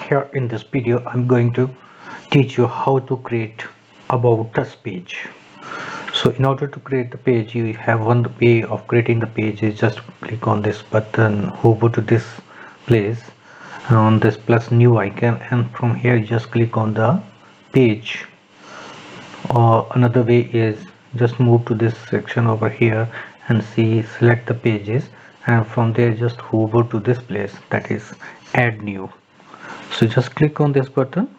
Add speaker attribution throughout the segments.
Speaker 1: Here in this video I'm going to teach you how to create about us page. So in order to create the page, you have one way of creating the page is just click on this button, hover to this place on this plus new icon, and from here just click on the page. Or another way is just move to this section over here and see, select the pages, and from there just hover to this place, that is add new. So just click on this button,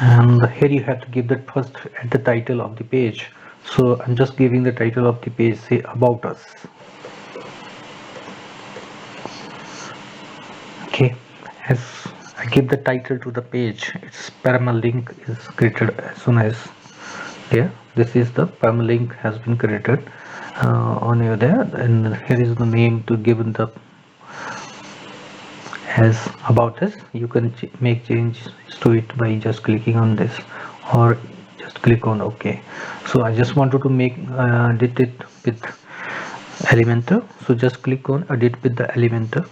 Speaker 1: and here you have to give that first at the title of the page. So I'm just giving the title of the page, say about us. Okay, as I give the title to the page, its permalink is created as soon as there. This is the permalink has been created on you there, and here is the name to given the as about us. You can make changes to it by just clicking on this or just click on OK. So I just wanted to make edit it with Elementor, so just click on edit with the Elementor.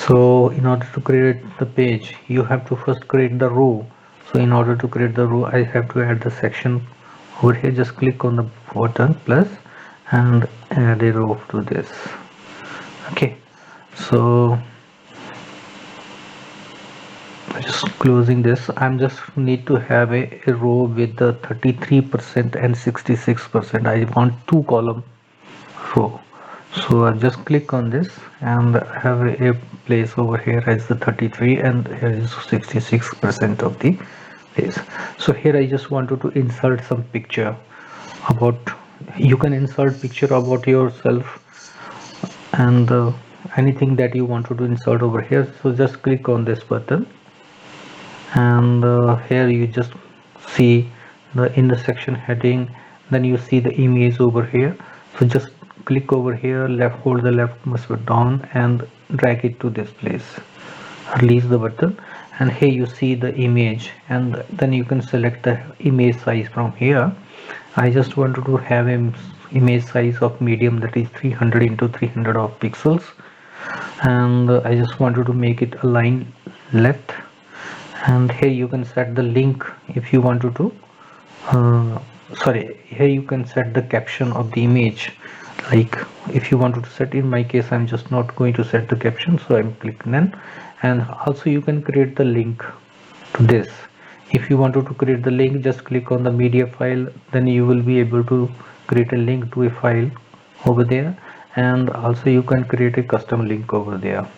Speaker 1: So in order to create the page, you have to first create the row. So in order to create the row, I have to add the section over here. Just click on the button plus and add a row to this. Okay, so just closing this, I'm just need to have a row with the 33% and 66%. I want two column row. So I just click on this and have a place over here as the 33, and here is 66% of the place. So here I just wanted to insert some picture about, you can insert picture about yourself and anything that you wanted to insert over here. So just click on this button, and here you just see the in the section heading, then you see the image over here. So just click over here, left, hold the left mouse button down and drag it to this place, release the button, and here you see the image, and then you can select the image size from here. I just wanted to have an image size of medium, that is 300 into 300 of pixels, and I just wanted to make it align left, and here you can set the link if you wanted to sorry, here you can set the caption of the image, like if you wanted to set. In my case I'm just not going to set the caption, so I'm clicking none. And also you can create the link to this. If you wanted to create the link, just click on the media file, then you will be able to create a link to a file over there, and also you can create a custom link over there.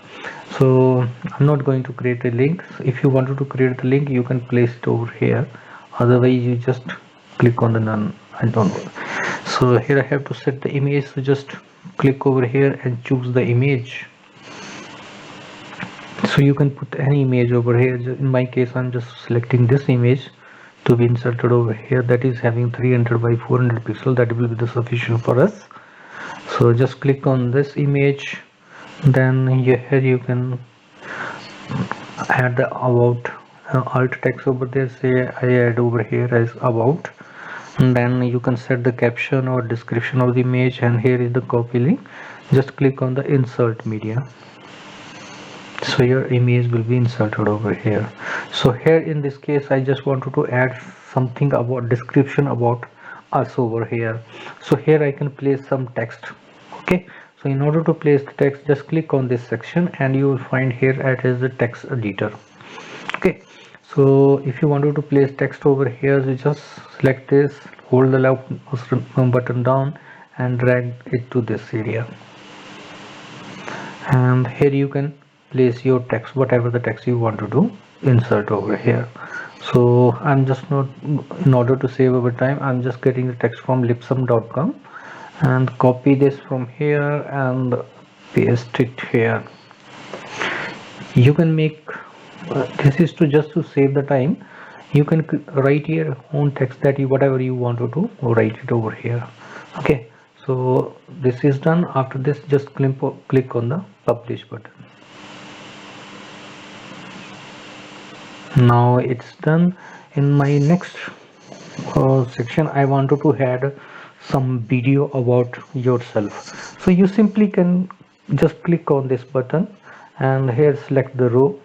Speaker 1: So I'm not going to create a link. If you wanted to create the link, you can place it over here, otherwise you just click on the none. I don't know. So here I have to set the image, so just click over here and choose the image. So you can put any image over here. In my case I'm just selecting this image to be inserted over here, that is having 300 by 400 pixel. That will be the sufficient for us. So just click on this image, then here you can add the about alt text over there. Say I add over here as about, and then you can set the caption or description of the image, and here is the copy link. Just click on the insert media, so your image will be inserted over here. So here in this case I just wanted to add something about description about us over here. So here I can place some text. Okay, so in order to place the text, just click on this section and you will find here it is the text editor. Okay, so if you wanted to place text over here, you just select this, hold the left button down and drag it to this area, and here you can place your text, whatever the text you want to do insert over here. So I'm just not, in order to save over time, I'm just getting the text from lipsum.com and copy this from here and paste it here. You can make this is to just to save the time. You can write your own text that you whatever you want to do, write it over here. Okay, so this is done. After this, just click on the publish button. Now it's done. In my next section I wanted to add some video about yourself. So you simply can just click on this button and here select the row,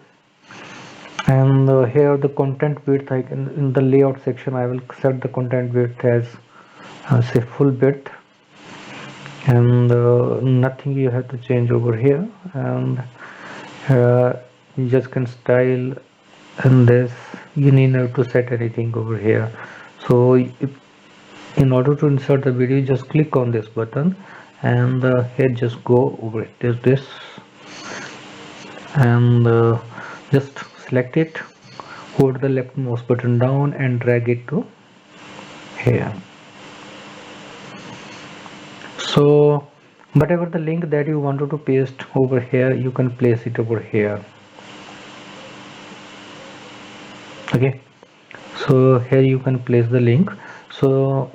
Speaker 1: and here the content width, I can in the layout section I will set the content width as say full width, and nothing you have to change over here, and you just can style, and this you need not to set anything over here. So in order to insert the video, just click on this button, and here just go over this and just select it, hold the left mouse button down and drag it to here. So whatever the link that you wanted to paste over here, you can place it over here. Okay, so here you can place the link. So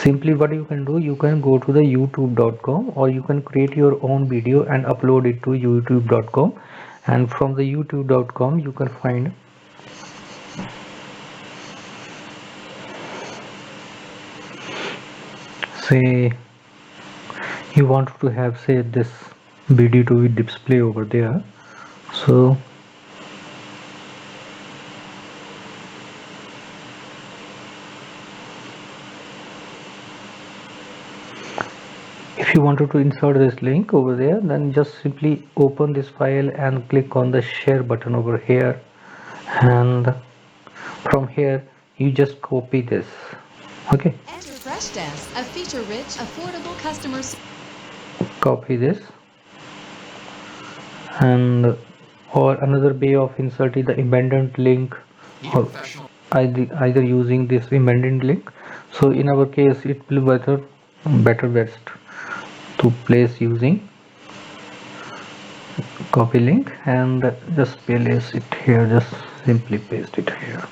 Speaker 1: simply what you can do, you can go to the youtube.com, or you can create your own video and upload it to youtube.com, and from the youtube.com you can find, say you want to have, say, this video to be display over there. So if you wanted to insert this link over there, then just simply open this file and click on the share button over here, and from here you just copy this. Okay,
Speaker 2: Enter Freshdesk, a feature-rich, affordable customer.
Speaker 1: copy this, and or another way of inserting the embedded link, or either using this embedded link. So in our case it will better best to place using copy link, and just place it here, just simply paste it here.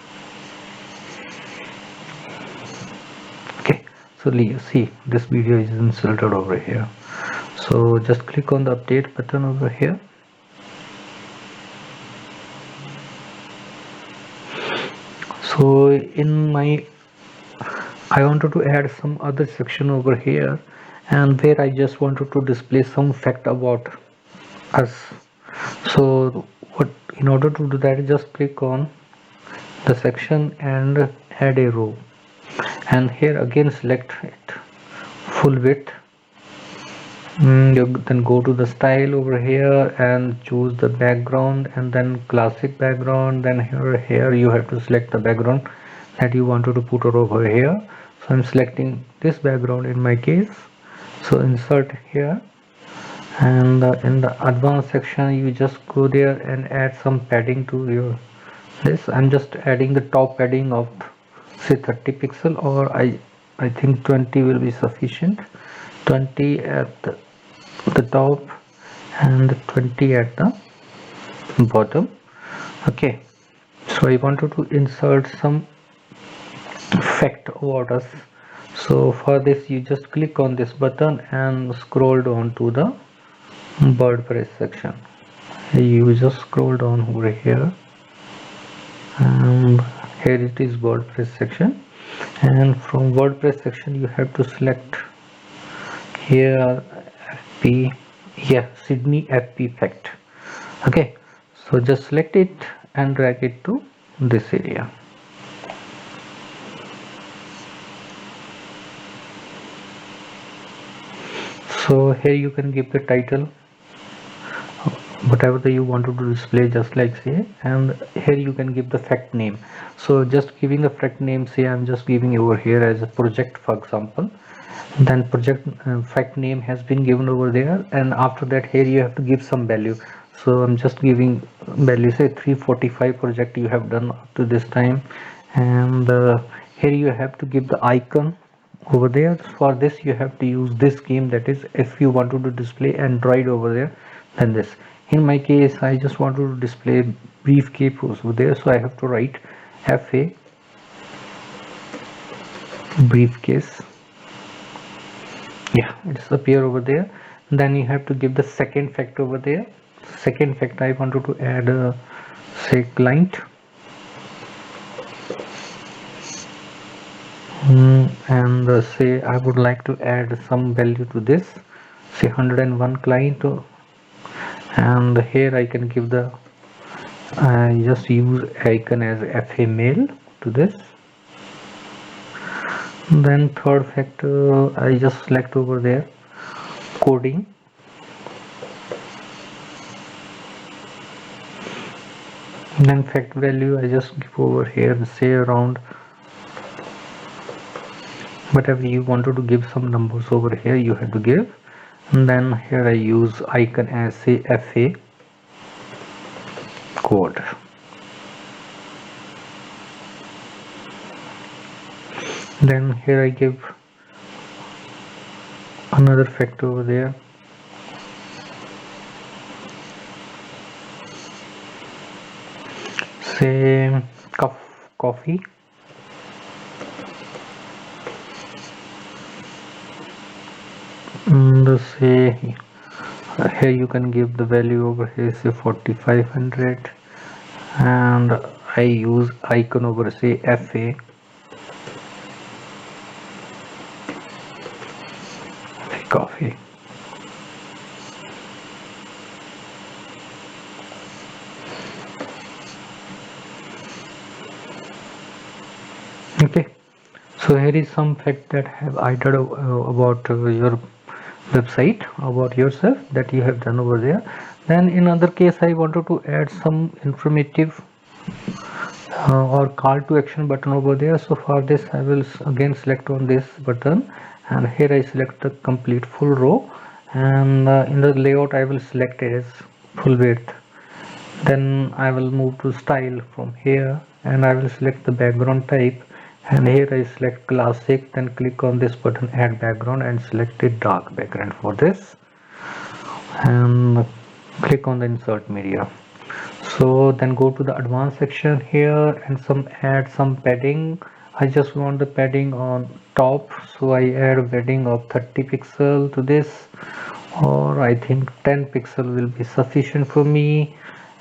Speaker 1: Okay, so see, this video is inserted over here. So just click on the update button over here. So in my, I wanted to add some other section over here, and where I just wanted to display some fact about us. So what, in order to do that, just click on the section and add a row, and here again select it full width. You then go to the style over here and choose the background, and then classic background. Then here you have to select the background that you wanted to put over here. So I'm selecting this background in my case. So insert here, and in the advanced section you just go there and add some padding to your this. I'm just adding the top padding of say 30 pixel, or I think 20 will be sufficient. 20 at the top and 20 at the bottom. Okay, so I wanted to insert some fact about us. So for this you just click on this button and scroll down to the WordPress section. You just scroll down over here, and here it is WordPress section, and from WordPress section you have to select here FP, yeah, Sydney FP fact. Okay, so just select it and drag it to this area. So here you can give the title whatever you wanted to display, just like say, and here you can give the fact name. So just giving a fact name, say I'm just giving over here as a project, for example, then project fact name has been given over there, and after that here you have to give some value. So I'm just giving value, say 345 project you have done up to this time, and here you have to give the icon over there. For this you have to use this scheme, that is if you wanted to display Android over there, then this. In my case I just wanted to display briefcase over there, so I have to write FA briefcase. Yeah, it's appear over there. Then you have to give the second fact over there. Second fact I wanted to add say client, and say I would like to add some value to this, say 101 client, and here I can give the I just use icon as FA mail to this. Then third factor I just select over there coding. Then fact value I just give over here, say around whatever you wanted to give, some numbers over here you have to give. And then here I use icon as say FA code. Then here I give another factor over there, say coffee. And say here you can give the value over here, say 4500, and I use icon over say FA coffee. Okay, so here is some fact that have added about your website, about yourself, that you have done over there. Then in other case I wanted to add some informative or call to action button over there. So for this I will again select on this button, and here I select the complete full row, and in the layout I will select as full width. Then I will move to style from here, and I will select the background type, and here I select classic. Then click on this button add background and select a dark background for this, and click on the insert media. So then go to the advanced section here and add some padding. I just want the padding on top, so I add padding of 30 pixel to this, or I think 10 pixel will be sufficient for me.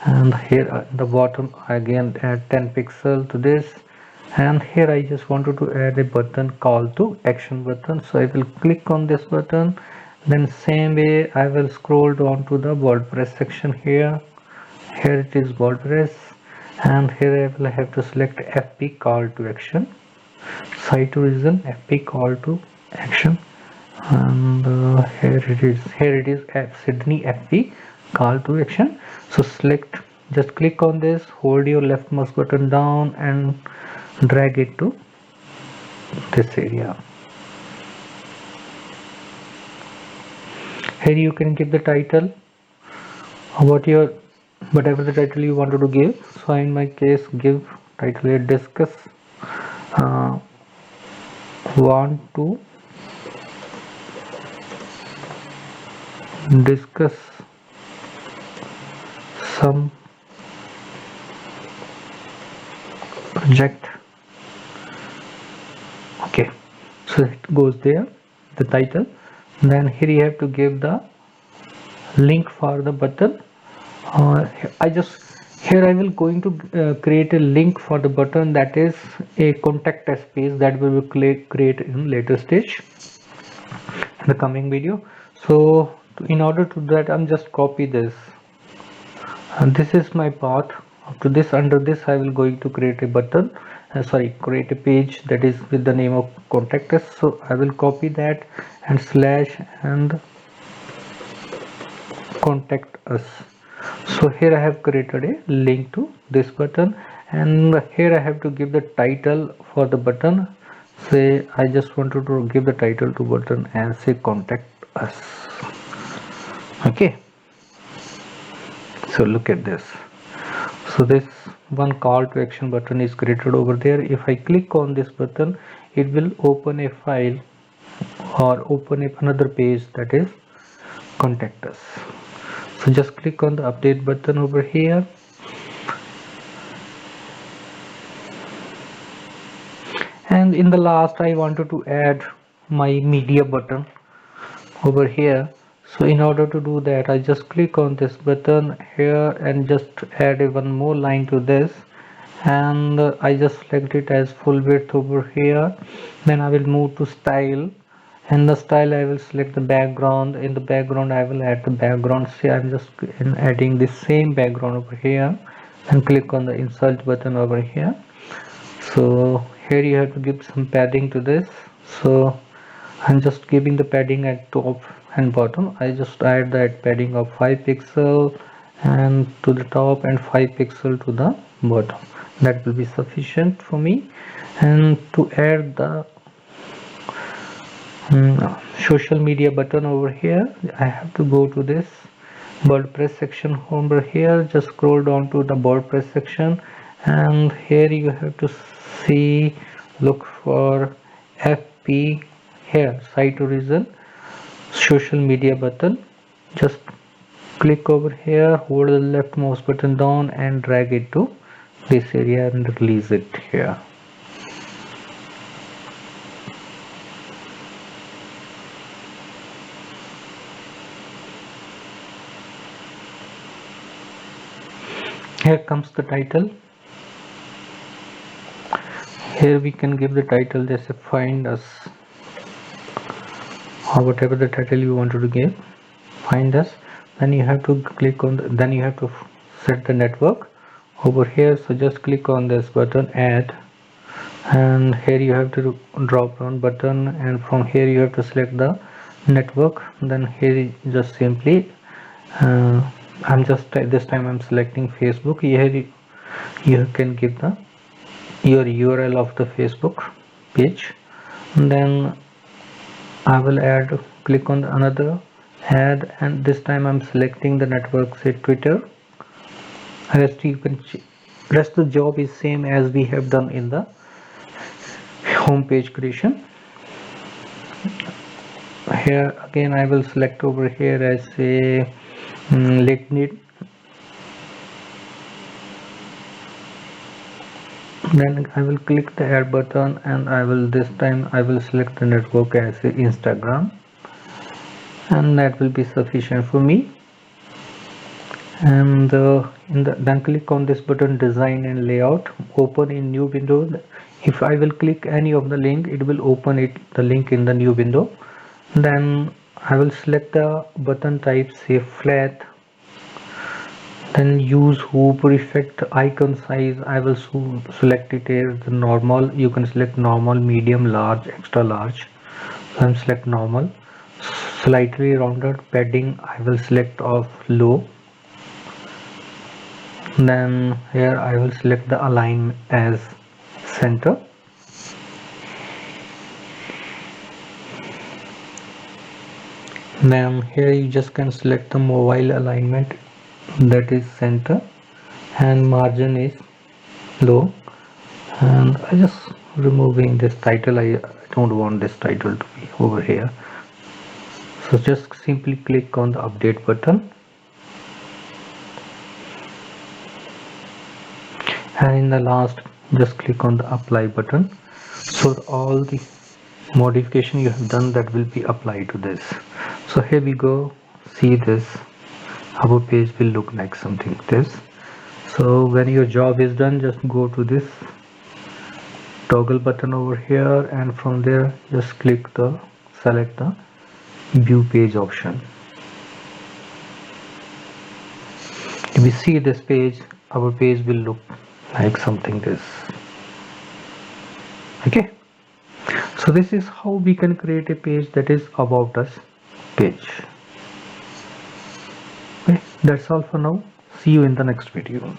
Speaker 1: And here at the bottom again add 10 pixel to this, and here I just wanted to add a button call to action button, so I will click on this button. Then same way I will scroll down to the WordPress section here. Here it is WordPress, and here I will have to select FP call to action, site origin FP call to action, and here it is Sydney FP call to action. So select, just click on this, hold your left mouse button down and drag it to this area. Here you can give the title about your whatever the title you wanted to give. So in my case give title here discuss want to discuss some project. Okay, so it goes there, the title. Then here you have to give the link for the button. I just here I will going to create a link for the button, that is a contact us page that we will create in later stage in the coming video. So in order to that I'm just copy this, and this is my path to this. Under this I will going to create a button, create a page that is with the name of contact us. So I will copy that and slash and contact us. So here I have created a link to this button, and here I have to give the title for the button. Say I just wanted to give the title to button and say contact us. Okay, so look at this. So this one call to action button is created over there. If I click on this button, it will open a file or open another page, that is contact us. So just click on the update button over here, and in the last I wanted to add my media button over here. So in order to do that I just click on this button here and just add one more line to this, and I just select it as full width over here. Then I will move to style. In the style I will select the background. In the background I will add the background. See, I'm just adding the same background over here, and click on the insert button over here. So here you have to give some padding to this. So I'm just giving the padding at top and bottom. I just add that padding of 5 pixel and to the top and 5 pixel to the bottom. That will be sufficient for me. And to add the social media button over here, I have to go to this WordPress section over here. Just scroll down to the WordPress section, and here you have to see, look for FP here, site origin social media button. Just click over here, hold the left mouse button down and drag it to this area and release it here. Here comes the title. Here we can give the title, just find us, or whatever the title you wanted to give, find us. Then you have to click on then you have to set the network over here. So just click on this button, add, and here you have to drop down button, and from here you have to select the network. Then here just simply I'm just this time I'm selecting Facebook. Here you can give the your URL of the Facebook page. And then I will add, click on another add, and this time I'm selecting the network, say Twitter. Rest the job is same as we have done in the home page creation. Here again I will select over here as a LinkedIn. Then I will click the add button, and I will this time I will select the network as a Instagram, and that will be sufficient for me. And then click on this button, design and layout, open in new window. If I will click any of the link, it will open the link in the new window. Then I will select the button type, say flat. Then use hover effect, icon size I will select it as the normal. You can select normal, medium, large, extra large. So I'm select normal. Slightly rounded, padding I will select of low. Then here I will select the align as center. Then here you just can select the mobile alignment, that is center, and margin is low. And I just removing this title. I don't want this title to be over here. So just simply click on the update button, and in the last just click on the apply button. So all the modification you have done, that will be applied to this. So here we go, see this, our page will look like something like this. So when your job is done, just go to this toggle button over here, and from there just select the view page option. If we see this page, our page will look like something this. Okay, so this is how we can create a page that is about us page. Okay, that's all for now. See you in the next video.